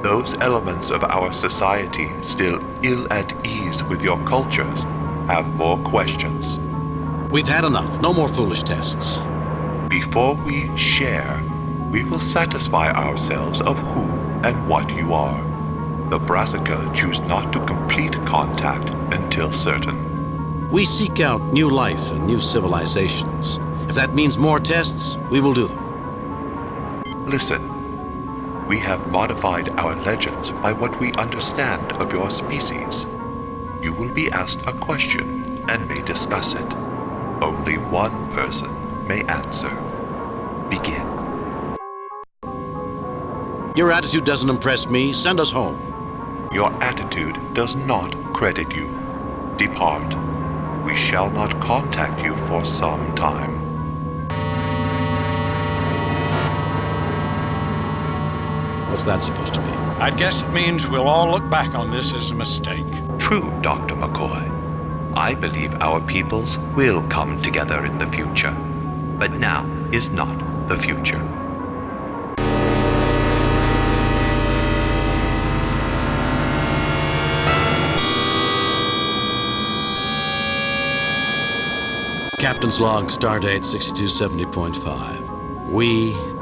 Those elements of our society still ill at ease with your cultures have more questions. We've had enough. No more foolish tests. Before we share, we will satisfy ourselves of who and what you are. The Brassica choose not to complete contact until certain. We seek out new life and new civilizations. If that means more tests, we will do them. Listen. We have modified our legends by what we understand of your species. You will be asked a question and may discuss it. Only one person may answer. Begin. Your attitude doesn't impress me. Send us home. Your attitude does not credit you. Depart. We shall not contact you for some time. What's that supposed to mean? I guess it means we'll all look back on this as a mistake. True, Dr. McCoy. I believe our peoples will come together in the future. But now is not the future. Captain's log, stardate 6270.5.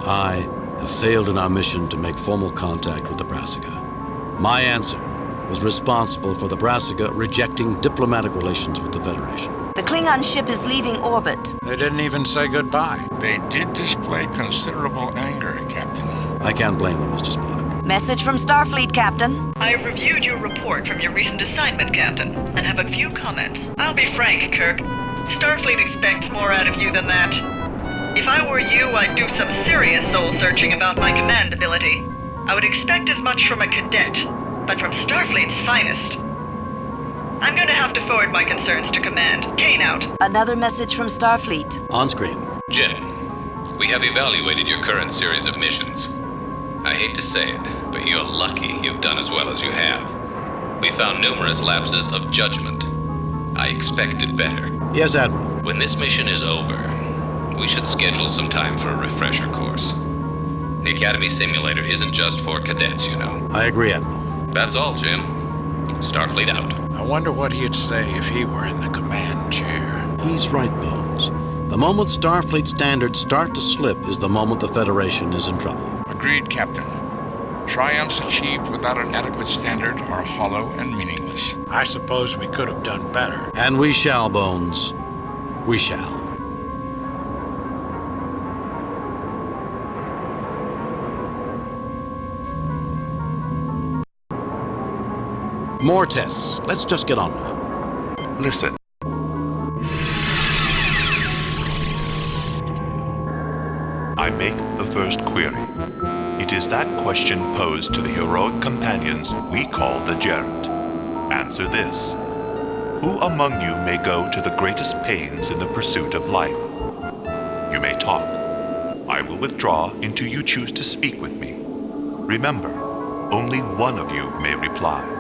I have failed in our mission to make formal contact with the Brassica. My answer was responsible for the Brassica rejecting diplomatic relations with the Federation. The Klingon ship is leaving orbit. They didn't even say goodbye. They did display considerable anger, Captain. I can't blame them, Mr. Spock. Message from Starfleet, Captain. I have reviewed your report from your recent assignment, Captain, and have a few comments. I'll be frank, Kirk. Starfleet expects more out of you than that. If I were you, I'd do some serious soul-searching about my command ability. I would expect as much from a cadet, but from Starfleet's finest. I'm going to have to forward my concerns to Command. Kane out. Another message from Starfleet. On screen. Jen, we have evaluated your current series of missions. I hate to say it, but you're lucky you've done as well as you have. We found numerous lapses of judgment. I expected better. Yes, Admiral. When this mission is over, we should schedule some time for a refresher course. The Academy simulator isn't just for cadets, you know. I agree, Admiral. That's all, Jim. Starfleet out. I wonder what he'd say if he were in the command chair. He's right, Bones. The moment Starfleet standards start to slip is the moment the Federation is in trouble. Agreed, Captain. Triumphs achieved without an adequate standard are hollow and meaningless. I suppose we could have done better. And we shall, Bones. We shall. More tests. Let's just get on with it. Listen. I make the first query. It is that question posed to the heroic companions we call the Gerund. Answer this. Who among you may go to the greatest pains in the pursuit of life? You may talk. I will withdraw until you choose to speak with me. Remember, only one of you may reply.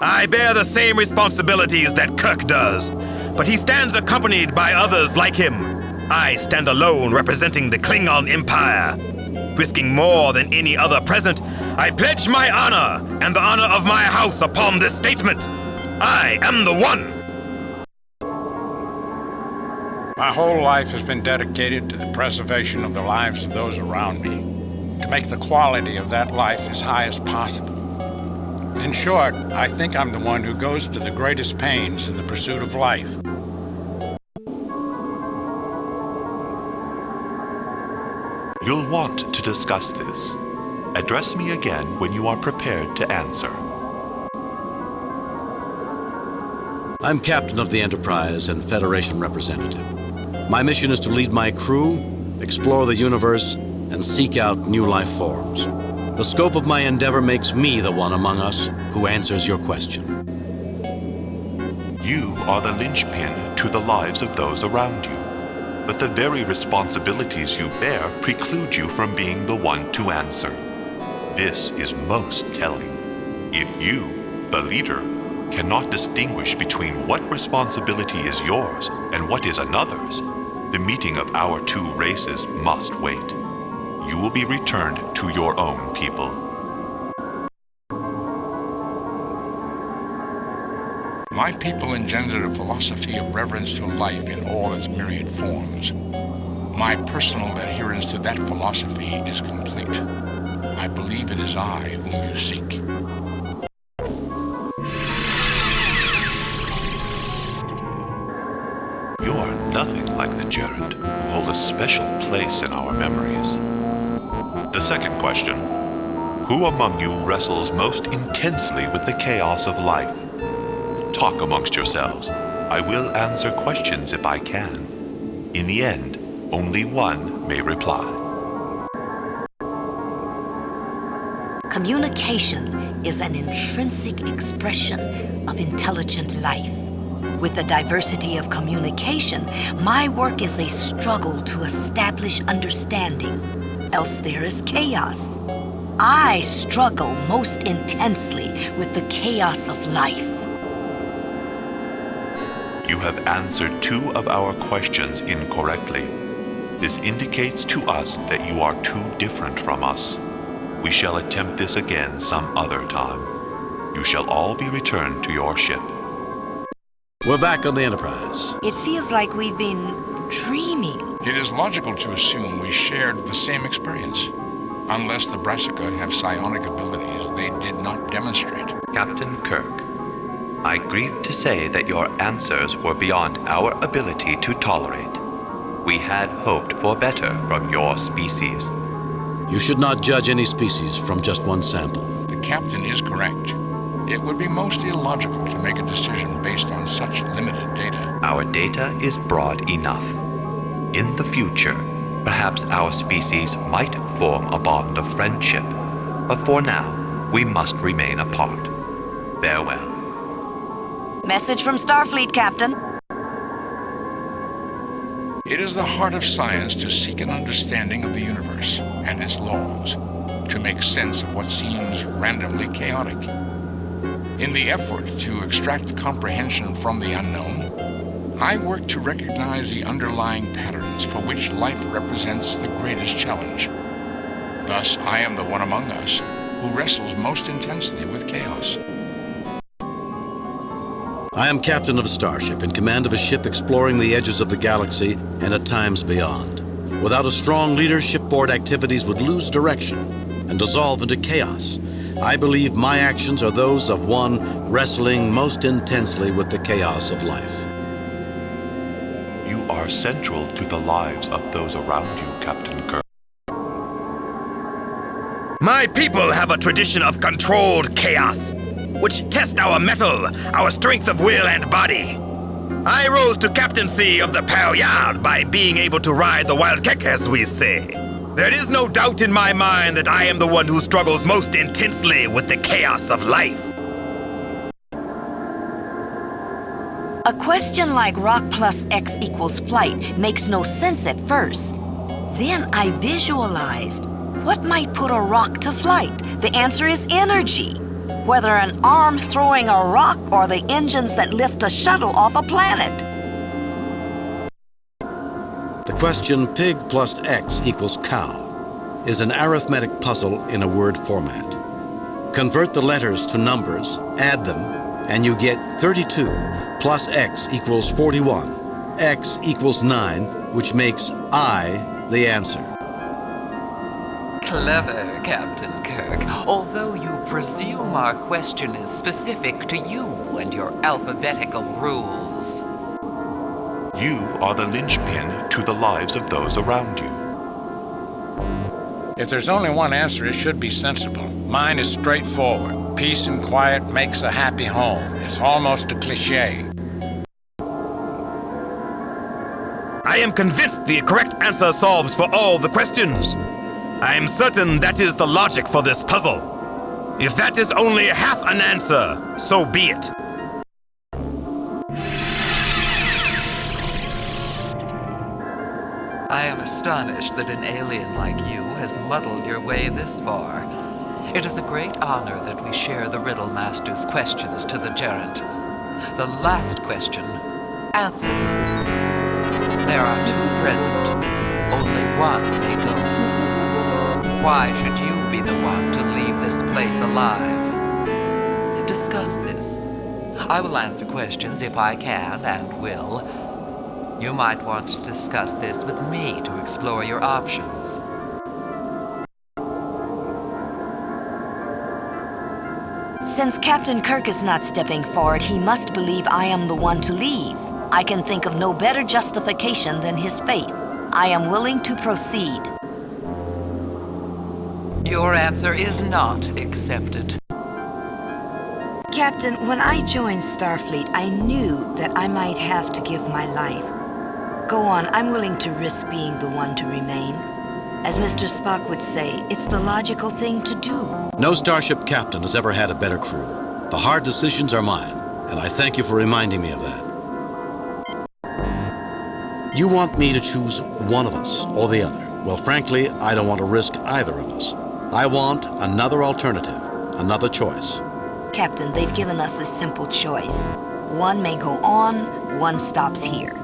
I bear the same responsibilities that Kirk does, but he stands accompanied by others like him. I stand alone representing the Klingon Empire. Risking more than any other present, I pledge my honor and the honor of my house upon this statement. I am the one. My whole life has been dedicated to the preservation of the lives of those around me, to make the quality of that life as high as possible. In short, I think I'm the one who goes to the greatest pains in the pursuit of life. You'll want to discuss this. Address me again when you are prepared to answer. I'm captain of the Enterprise and Federation representative. My mission is to lead my crew, explore the universe, and seek out new life forms. The scope of my endeavor makes me the one among us who answers your question. You are the linchpin to the lives of those around you. But the very responsibilities you bear preclude you from being the one to answer. This is most telling. If you, the leader, cannot distinguish between what responsibility is yours and what is another's, the meeting of our two races must wait. You will be returned to your own people. My people engendered a philosophy of reverence to life in all its myriad forms. My personal adherence to that philosophy is complete. I believe it is I whom you seek. You are nothing like the Gerent, who hold a special place in our memories. The second question: who among you wrestles most intensely with the chaos of life? Talk amongst yourselves. I will answer questions if I can. In the end, only one may reply. Communication is an intrinsic expression of intelligent life. With the diversity of communication, my work is a struggle to establish understanding, else there is chaos. I struggle most intensely with the chaos of life. You have answered two of our questions incorrectly. This indicates to us that you are too different from us. We shall attempt this again some other time. You shall all be returned to your ship. We're back on the Enterprise. It feels like we've been dreaming. It is logical to assume we shared the same experience. Unless the Brassica have psionic abilities they did not demonstrate. Captain Kirk, I grieve to say that your answers were beyond our ability to tolerate. We had hoped for better from your species. You should not judge any species from just one sample. The captain is correct. It would be most illogical to make a decision based on such limited data. Our data is broad enough. In the future, perhaps our species might form a bond of friendship. But for now, we must remain apart. Farewell. Message from Starfleet, Captain. It is the heart of science to seek an understanding of the universe and its laws, to make sense of what seems randomly chaotic. In the effort to extract comprehension from the unknown, I work to recognize the underlying patterns for which life represents the greatest challenge. Thus, I am the one among us who wrestles most intensely with chaos. I am captain of a starship in command of a ship exploring the edges of the galaxy and at times beyond. Without a strong leader, shipboard activities would lose direction and dissolve into chaos. I believe my actions are those of one wrestling most intensely with the chaos of life. You are central to the lives of those around you, Captain Kirk. My people have a tradition of controlled chaos, which test our mettle, our strength of will and body. I rose to captaincy of the Palyard by being able to ride the wild kek, as we say. There is no doubt in my mind that I am the one who struggles most intensely with the chaos of life. A question like rock plus X equals flight makes no sense at first. Then I visualized what might put a rock to flight. The answer is energy. Whether an arm's throwing a rock or the engines that lift a shuttle off a planet. The question pig plus X equals cow is an arithmetic puzzle in a word format. Convert the letters to numbers, add them, and you get 32 plus X equals 41. X equals 9, which makes I the answer. Clever, Captain Kirk. Although you presume our question is specific to you and your alphabetical rules. You are the linchpin to the lives of those around you. If there's only one answer, it should be sensible. Mine is straightforward. Peace and quiet makes a happy home. It's almost a cliché. I am convinced the correct answer solves for all the questions. I am certain that is the logic for this puzzle. If that is only half an answer, so be it. I am astonished that an alien like you has muddled your way this far. It is a great honor that we share the Riddle Master's questions to the gerent. The last question, answer this. There are two present. Only one may go. Why should you be the one to leave this place alive? Discuss this. I will answer questions if I can and will. You might want to discuss this with me to explore your options. Since Captain Kirk is not stepping forward, he must believe I am the one to leave. I can think of no better justification than his faith. I am willing to proceed. Your answer is not accepted. Captain, when I joined Starfleet, I knew that I might have to give my life. Go on, I'm willing to risk being the one to remain. As Mr. Spock would say, it's the logical thing to do. No starship captain has ever had a better crew. The hard decisions are mine, and I thank you for reminding me of that. You want me to choose one of us or the other. Well, frankly, I don't want to risk either of us. I want another alternative, another choice. Captain, they've given us a simple choice. One may go on, one stops here.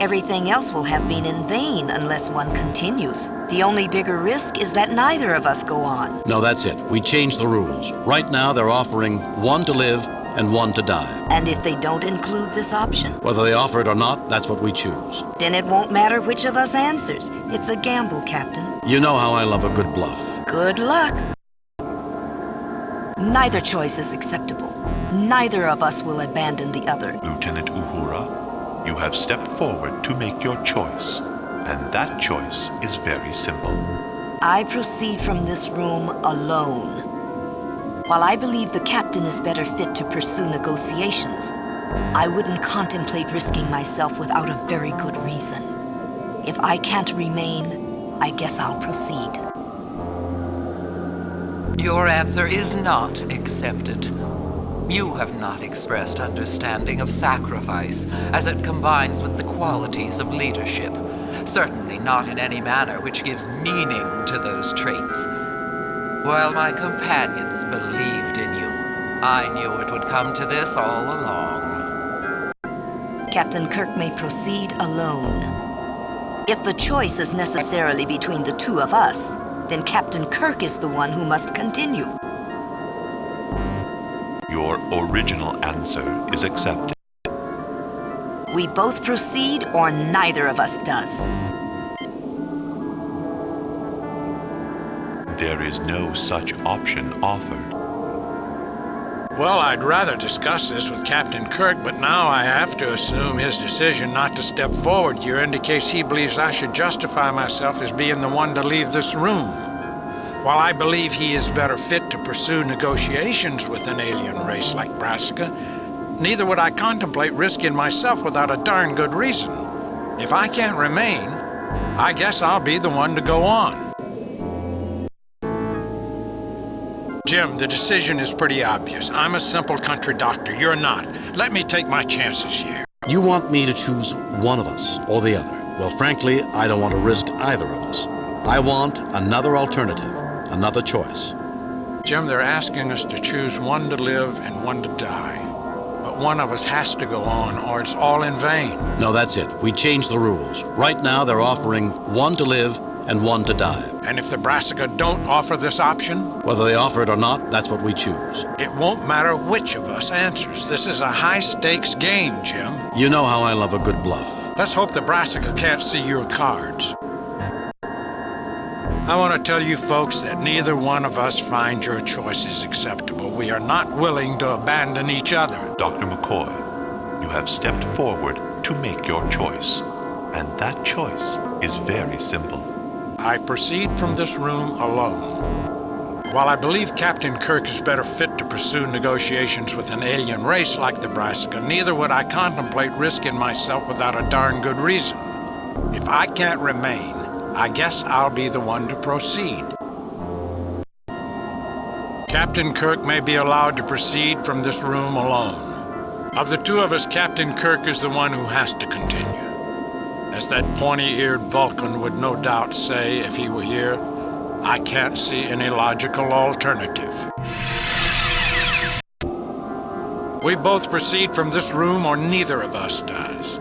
Everything else will have been in vain unless one continues. The only bigger risk is that neither of us go on. No, that's it. We changed the rules. Right now, they're offering one to live and one to die. And if they don't include this option? Whether they offer it or not, that's what we choose. Then it won't matter which of us answers. It's a gamble, Captain. You know how I love a good bluff. Good luck. Neither choice is acceptable. Neither of us will abandon the other. Lieutenant Uhura, you have stepped forward to make your choice, and that choice is very simple. I proceed from this room alone. While I believe the captain is better fit to pursue negotiations, I wouldn't contemplate risking myself without a very good reason. If I can't remain, I guess I'll proceed. Your answer is not accepted. You have not expressed understanding of sacrifice as it combines with the qualities of leadership. Certainly not in any manner which gives meaning to those traits. While my companions believed in you, I knew it would come to this all along. Captain Kirk may proceed alone. If the choice is necessarily between the two of us, then Captain Kirk is the one who must continue. Your original answer is accepted. We both proceed or neither of us does. There is no such option offered. Well, I'd rather discuss this with Captain Kirk, but now I have to assume his decision not to step forward here indicates he believes I should justify myself as being the one to leave this room. While I believe he is better fit to pursue negotiations with an alien race like Brassica, neither would I contemplate risking myself without a darn good reason. If I can't remain, I guess I'll be the one to go on. Jim, the decision is pretty obvious. I'm a simple country doctor. You're not. Let me take my chances here. You want me to choose one of us or the other. Well, frankly, I don't want to risk either of us. I want another alternative, another choice. Jim, they're asking us to choose one to live and one to die. But one of us has to go on, or it's all in vain. No, that's it. We changed the rules. Right now, they're offering one to live and one to die. And if the Brassica don't offer this option? Whether they offer it or not, that's what we choose. It won't matter which of us answers. This is a high-stakes game, Jim. You know how I love a good bluff. Let's hope the Brassica can't see your cards. I want to tell you folks that neither one of us find your choices acceptable. We are not willing to abandon each other. Dr. McCoy, you have stepped forward to make your choice, and that choice is very simple. I proceed from this room alone. While I believe Captain Kirk is better fit to pursue negotiations with an alien race like the Brassica, neither would I contemplate risking myself without a darn good reason. If I can't remain, I guess I'll be the one to proceed. Captain Kirk may be allowed to proceed from this room alone. Of the two of us, Captain Kirk is the one who has to continue. As that pointy-eared Vulcan would no doubt say if he were here, I can't see any logical alternative. We both proceed from this room or neither of us does.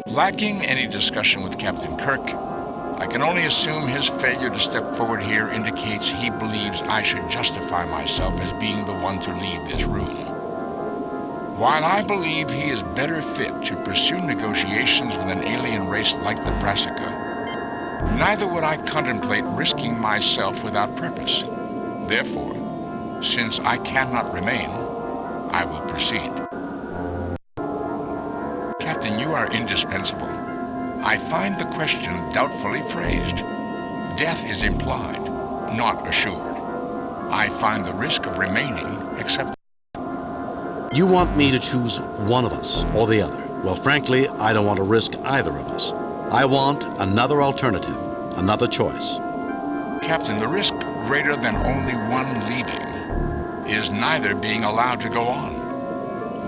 Lacking any discussion with Captain Kirk, I can only assume his failure to step forward here indicates he believes I should justify myself as being the one to leave this room. While I believe he is better fit to pursue negotiations with an alien race like the Brassica, neither would I contemplate risking myself without purpose. Therefore, since I cannot remain, I will proceed. Captain, you are indispensable. I find the question doubtfully phrased. Death is implied, not assured. I find the risk of remaining acceptable. You want me to choose one of us or the other. Well, frankly, I don't want to risk either of us. I want another alternative, another choice. Captain, the risk greater than only one leaving is neither being allowed to go on.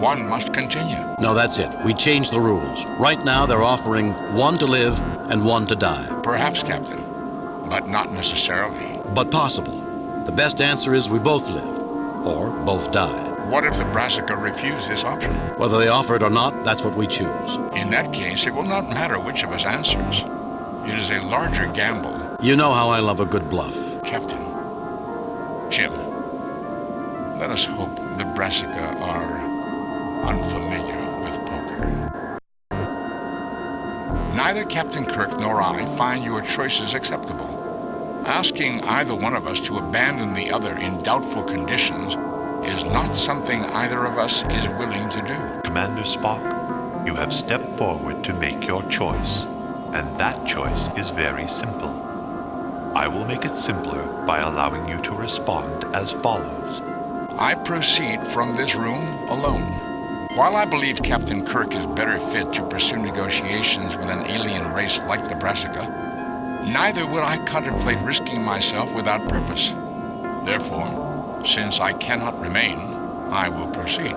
One must continue. No, that's it. We changed the rules. Right now, they're offering one to live and one to die. Perhaps, Captain, but not necessarily. But possible. The best answer is we both live, or both die. What if the Brassica refuse this option? Whether they offer it or not, that's what we choose. In that case, it will not matter which of us answers. It is a larger gamble. You know how I love a good bluff. Captain, Jim, let us hope the Brassica are unfamiliar with poker. Neither Captain Kirk nor I find your choices acceptable. Asking either one of us to abandon the other in doubtful conditions is not something either of us is willing to do. Commander Spock, you have stepped forward to make your choice, and that choice is very simple. I will make it simpler by allowing you to respond as follows. I proceed from this room alone. While I believe Captain Kirk is better fit to pursue negotiations with an alien race like the Brassica, neither would I contemplate risking myself without purpose. Therefore, since I cannot remain, I will proceed.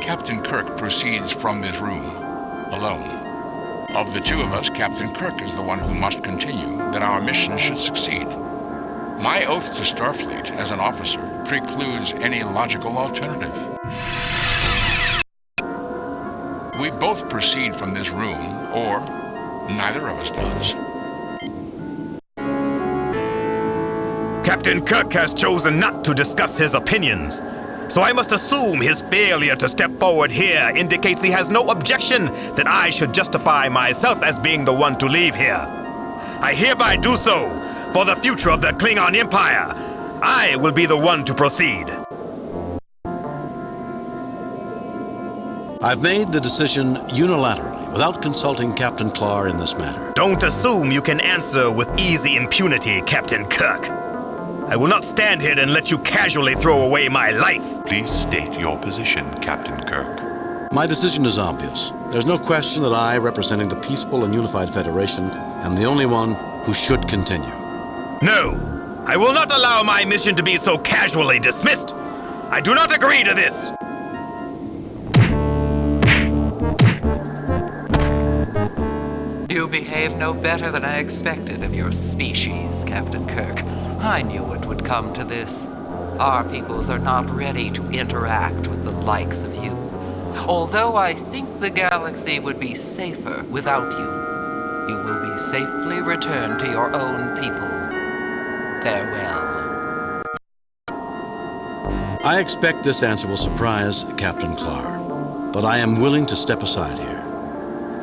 Captain Kirk proceeds from this room alone. Of the two of us, Captain Kirk is the one who must continue, that our mission should succeed. My oath to Starfleet as an officer precludes any logical alternative. We both proceed from this room, or neither of us does. Captain Kirk has chosen not to discuss his opinions, so I must assume his failure to step forward here indicates he has no objection that I should justify myself as being the one to leave here. I hereby do so for the future of the Klingon Empire. I will be the one to proceed. I've made the decision unilaterally, without consulting Captain Klar in this matter. Don't assume you can answer with easy impunity, Captain Kirk. I will not stand here and let you casually throw away my life. Please state your position, Captain Kirk. My decision is obvious. There's no question that I, representing the peaceful and unified Federation, am the only one who should continue. No, I will not allow my mission to be so casually dismissed. I do not agree to this. You behave no better than I expected of your species, Captain Kirk. I knew it would come to this. Our peoples are not ready to interact with the likes of you. Although I think the galaxy would be safer without you, you will be safely returned to your own people. Farewell. I expect this answer will surprise Captain Klar, but I am willing to step aside here.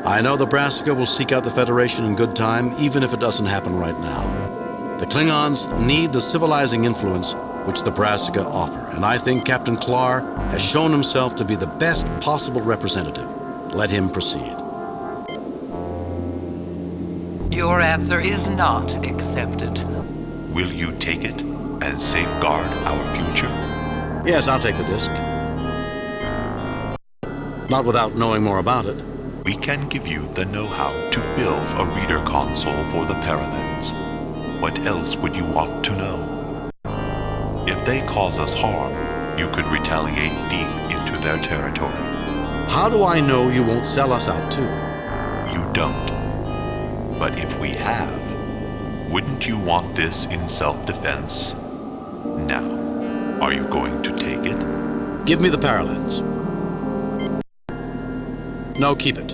I know the Brassica will seek out the Federation in good time, even if it doesn't happen right now. The Klingons need the civilizing influence which the Brassica offer, and I think Captain Klar has shown himself to be the best possible representative. Let him proceed. Your answer is not accepted. Will you take it and safeguard our future? Yes, I'll take the disc. Not without knowing more about it. We can give you the know-how to build a reader console for the Paralens. What else would you want to know? If they cause us harm, you could retaliate deep into their territory. How do I know you won't sell us out too? You don't. But if we have, wouldn't you want this in self-defense? Now, are you going to take it? Give me the paralens. No, keep it.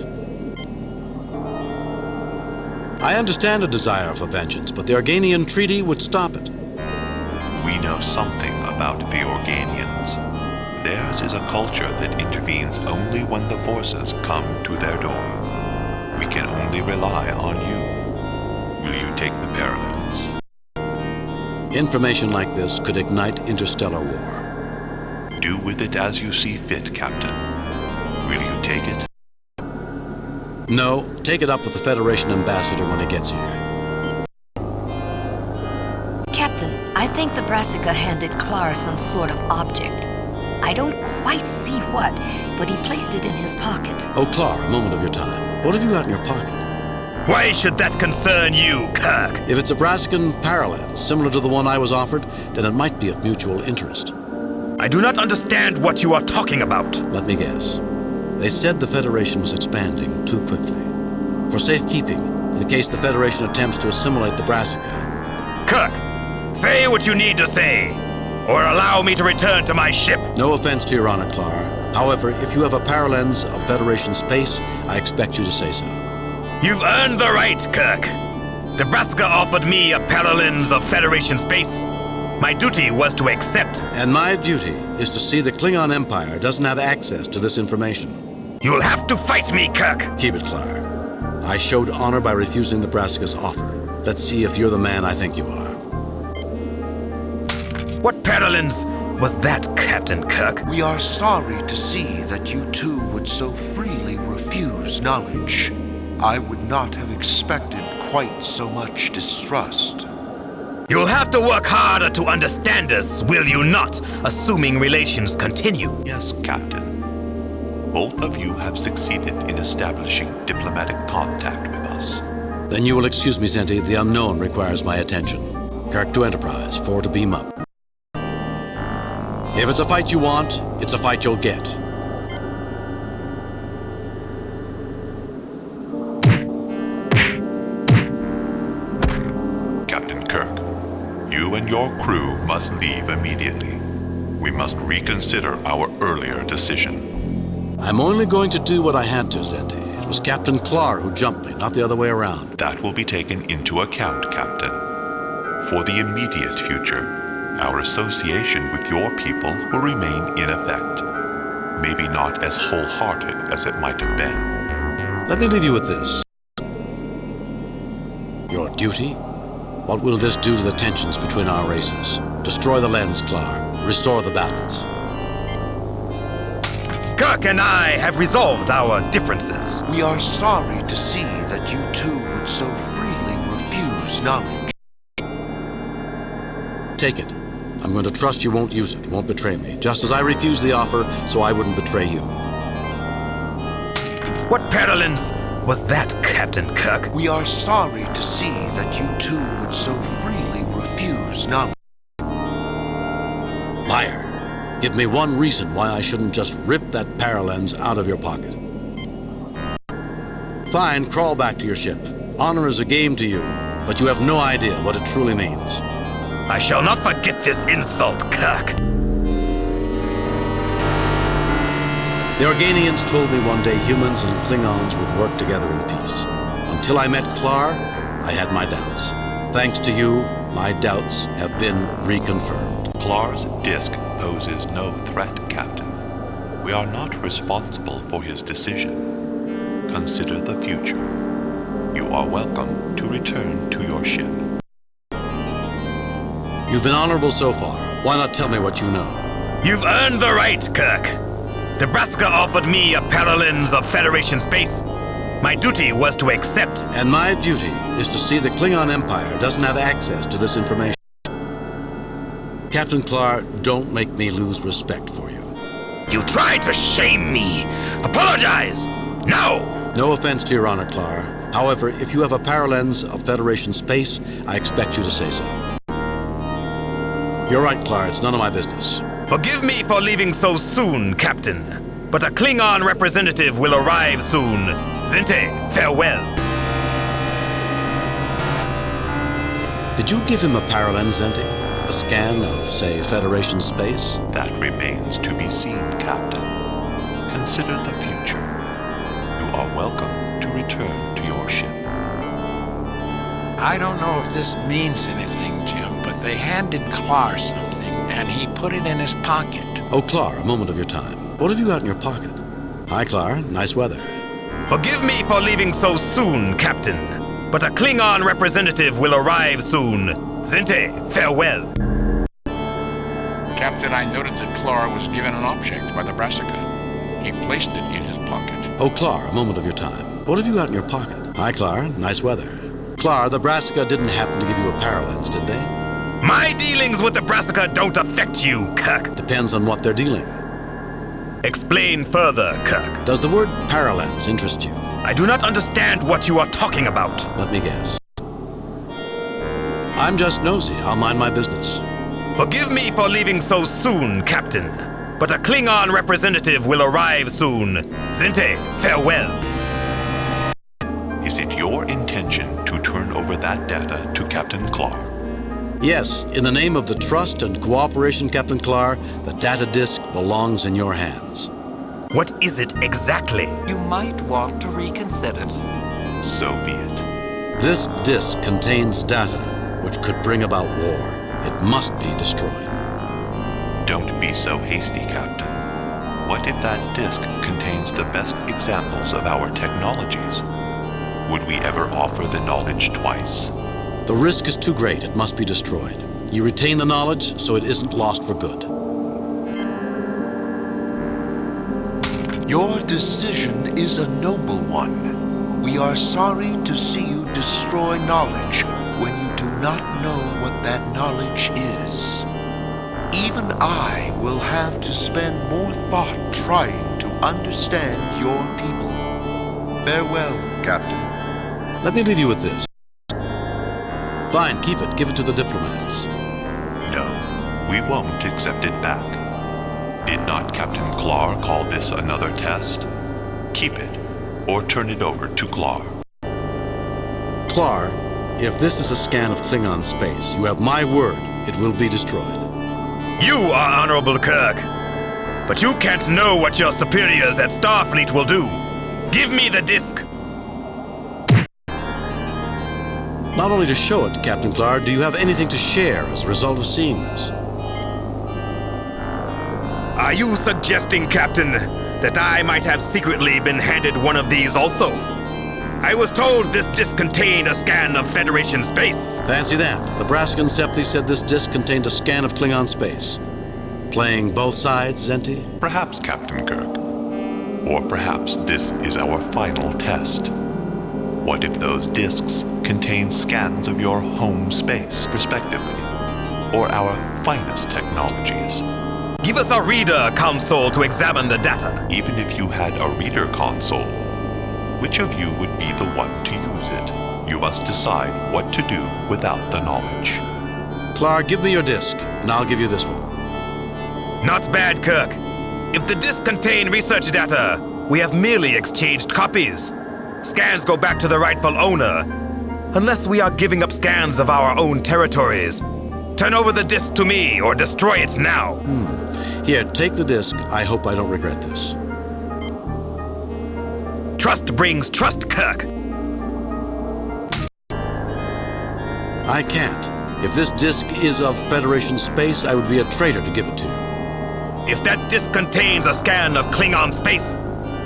I understand a desire for vengeance, but the Organian treaty would stop it. We know something about the Organians. Theirs is a culture that intervenes only when the forces come to their door. We can only rely on you. Will you take the paralens? Information like this could ignite interstellar war. Do with it as you see fit, Captain. Will you take it? No, take it up with the Federation ambassador when he gets here. Captain, I think the Brassica handed Clar some sort of object. I don't quite see what, but he placed it in his pocket. Oh, Clar, a moment of your time. What have you got in your pocket? Why should that concern you, Kirk? If it's a Brassican parallel, similar to the one I was offered, then it might be of mutual interest. I do not understand what you are talking about. Let me guess. They said the Federation was expanding too quickly. For safekeeping, in case the Federation attempts to assimilate the Brassica. Kirk, say what you need to say, or allow me to return to my ship. No offense to Your Honor, Clar. However, if you have a paralens of Federation space, I expect you to say so. You've earned the right, Kirk. The Brassica offered me a paralens of Federation space. My duty was to accept. And my duty is to see the Klingon Empire doesn't have access to this information. You'll have to fight me, Kirk. Keep it, Clar. I showed honor by refusing the Brassica's offer. Let's see if you're the man I think you are. What paralens was that, Captain Kirk? We are sorry to see that you two would so freely refuse knowledge. I would not have expected quite so much distrust. You'll have to work harder to understand us, will you not? Assuming relations continue. Yes, Captain. Both of you have succeeded in establishing diplomatic contact with us. Then you will excuse me, Senti. The unknown requires my attention. Kirk to Enterprise, 4 to beam up. If it's a fight you want, it's a fight you'll get. Captain Kirk, you and your crew must leave immediately. We must reconsider our earlier decision. I'm only going to do what I had to, Senti. It was Captain Clar who jumped me, not the other way around. That will be taken into account, Captain. For the immediate future, our association with your people will remain in effect. Maybe not as wholehearted as it might have been. Let me leave you with this. Your duty? What will this do to the tensions between our races? Destroy the lens, Clar. Restore the balance. Kirk and I have resolved our differences. We are sorry to see that you two would so freely refuse knowledge. Take it. I'm going to trust you won't use it, won't betray me. Just as I refused the offer, so I wouldn't betray you. What paralens was that, Captain Kirk? We are sorry to see that you two would so freely refuse knowledge. Liar. Give me one reason why I shouldn't just rip that paralens out of your pocket. Fine, crawl back to your ship. Honor is a game to you, but you have no idea what it truly means. I shall not forget this insult, Kirk. The Organians told me one day humans and Klingons would work together in peace. Until I met Clar, I had my doubts. Thanks to you, my doubts have been reconfirmed. Clar's disk poses no threat, Captain. We are not responsible for his decision. Consider the future. You are welcome to return to your ship. You've been honorable so far. Why not tell me what you know? You've earned the right, Kirk. The Brassica offered me a paralens of Federation space. My duty was to accept. And my duty is to see the Klingon Empire doesn't have access to this information. Captain Clar, don't make me lose respect for you. You tried to shame me. Apologize. Now. No offense to Your Honor, Clar. However, if you have a paralens of Federation space, I expect you to say so. You're right, Clar. It's none of my business. Forgive me for leaving so soon, Captain. But a Klingon representative will arrive soon. Zinte, farewell. Did you give him a paralens, Zenti? A scan of, say, Federation space? That remains to be seen, Captain. Consider the future. You are welcome to return to your ship. I don't know if this means anything, Jim, but they handed Clar something, and he put it in his pocket. Oh, Clar, a moment of your time. What have you got in your pocket? Hi, Clar. Nice weather. Forgive me for leaving so soon, Captain, but a Klingon representative will arrive soon. Zente, farewell. Captain, I noted that Clar was given an object by the Brassica. He placed it in his pocket. Oh, Clar, a moment of your time. What have you got in your pocket? Hi, Clar. Nice weather. Clar, the Brassica didn't happen to give you a paralens, did they? My dealings with the Brassica don't affect you, Kirk. Depends on what they're dealing. Explain further, Kirk. Does the word paralens interest you? I do not understand what you are talking about. Let me guess. I'm just nosy. I'll mind my business. Forgive me for leaving so soon, Captain, but a Klingon representative will arrive soon. Zente, farewell. Is it your intention to turn over that data to Captain Clar? Yes, in the name of the trust and cooperation, Captain Clar, the data disk belongs in your hands. What is it exactly? You might want to reconsider. So be it. This disk contains data which could bring about war. It must be destroyed. Don't be so hasty, Captain. What if that disk contains the best examples of our technologies? Would we ever offer the knowledge twice? The risk is too great. It must be destroyed. You retain the knowledge so it isn't lost for good. Your decision is a noble one. We are sorry to see you destroy knowledge when you do not know what that knowledge is. Even I will have to spend more thought trying to understand your people. Farewell, Captain. Let me leave you with this. Fine, keep it. Give it to the diplomats. No, we won't accept it back. Did not Captain Clar call this another test? Keep it, or turn it over to Clar. Clar, if this is a scan of Klingon space, you have my word, it will be destroyed. You are Honorable Kirk, but you can't know what your superiors at Starfleet will do. Give me the disk. Not only to show it, Captain Clar, do you have anything to share as a result of seeing this? Are you suggesting, Captain, that I might have secretly been handed one of these also? I was told this disk contained a scan of Federation space. Fancy that. The Brassican Septi said this disk contained a scan of Klingon space. Playing both sides, Zenti? Perhaps, Captain Kirk. Or perhaps this is our final test. What if those disks contain scans of your home space, respectively, or our finest technologies? Give us a reader console to examine the data. Even if you had a reader console, which of you would be the one to use it? You must decide what to do without the knowledge. Clar, give me your disk, and I'll give you this one. Not bad, Kirk. If the disk contain research data, we have merely exchanged copies. Scans go back to the rightful owner, unless we are giving up scans of our own territories. Turn over the disk to me, or destroy it now. Here, take the disk. I hope I don't regret this. Trust brings trust, Kirk. I can't. If this disk is of Federation space, I would be a traitor to give it to you. If that disk contains a scan of Klingon space,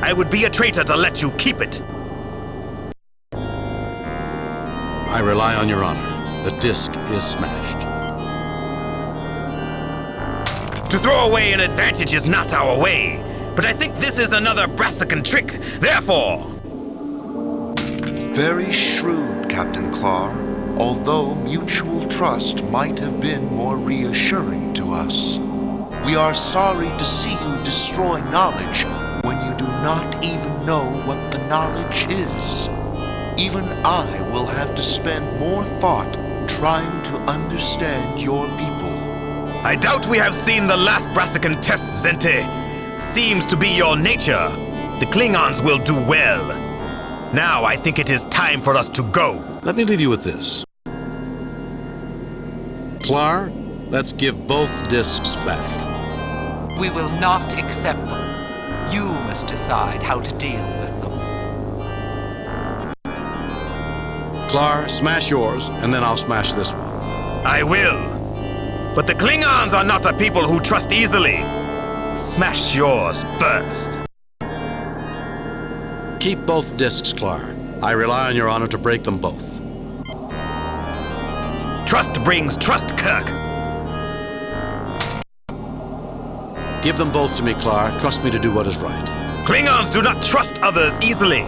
I would be a traitor to let you keep it. I rely on your honor. The disk is smashed. To throw away an advantage is not our way, but I think this is another Brassican trick. Therefore... Very shrewd, Captain Clar, although mutual trust might have been more reassuring to us. We are sorry to see you destroy knowledge when you do not even know what the knowledge is. Even I will have to spend more thought trying to understand your people. I doubt we have seen the last Brassican test, Zente. Seems to be your nature. The Klingons will do well. Now I think it is time for us to go. Let me leave you with this. Klar, let's give both discs back. We will not accept them. You must decide how to deal with them. Klar, smash yours, and then I'll smash this one. I will. But the Klingons are not a people who trust easily. Smash yours first. Keep both discs, Klar. I rely on your honor to break them both. Trust brings trust, Kirk. Give them both to me, Klar. Trust me to do what is right. Klingons do not trust others easily.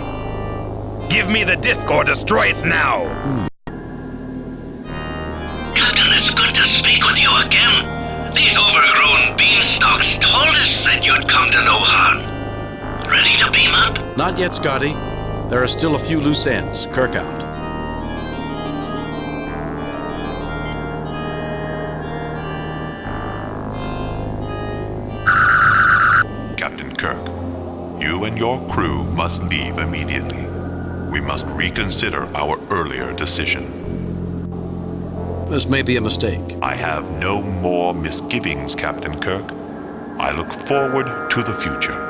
Give me the disc or destroy it now. Captain, it's good to speak with you again. These overgrown beanstalks told us that you'd come to no harm. Ready to beam up? Not yet, Scotty. There are still a few loose ends. Kirk out. Captain Kirk, you and your crew must leave immediately. We must reconsider our earlier decision. This may be a mistake. I have no more misgivings, Captain Kirk. I look forward to the future.